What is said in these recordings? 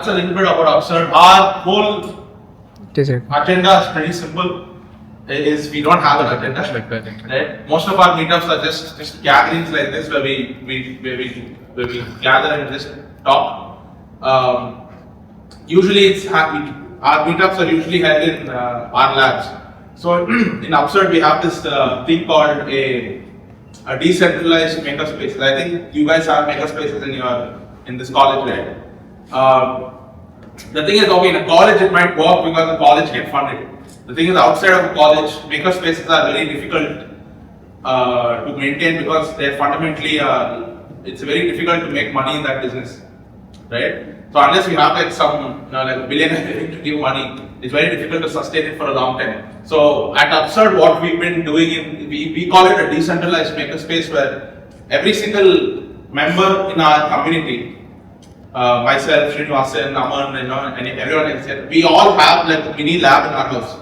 That's a little bit about Absurd. Our whole agenda is pretty simple. Is we don't have an agenda, right? Most of our meetups are just gatherings like this where we gather and just talk. Usually it's happy. Our meetups are usually held in our labs. So in Absurd we have this thing called a decentralized makerspace. I think you guys have makerspaces in this college, right? The thing is, okay, in a college it might work because the college get funded. The thing is, outside of college, makerspaces are very difficult to maintain because they're fundamentally, it's very difficult to make money in that business, right? So unless you have like some, like a billionaire to give money, it's very difficult to sustain it for a long time. So at Absurd, what we've been doing, we call it a decentralized makerspace where every single member in our community, myself, Srinivasan, Aman, and everyone else, we all have like a mini lab in our house.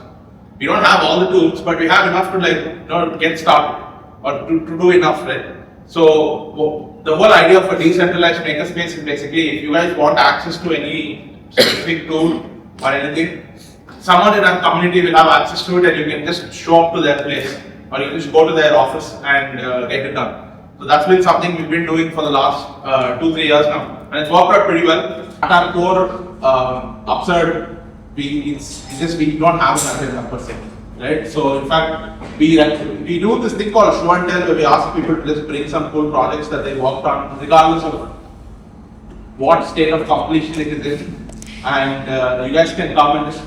We don't have all the tools, but we have enough to get started or to do enough, right? So the whole idea of a decentralized makerspace is basically if you guys want access to any specific tool or anything, someone in our community will have access to it and you can just show up to their place or you can just go to their office and get it done. So that's been something we've been doing for the last 2-3 years now, and it's worked out pretty well. At our core, Absurd, we don't have an agenda per se, right? So in fact, we do this thing called show and tell where we ask people to just bring some cool projects that they worked on, regardless of what state of completion it is in, and you guys can come and just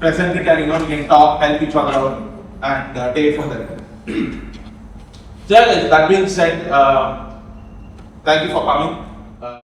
present it and you can talk, help each other out, and take it from there. So that being said, thank you for coming.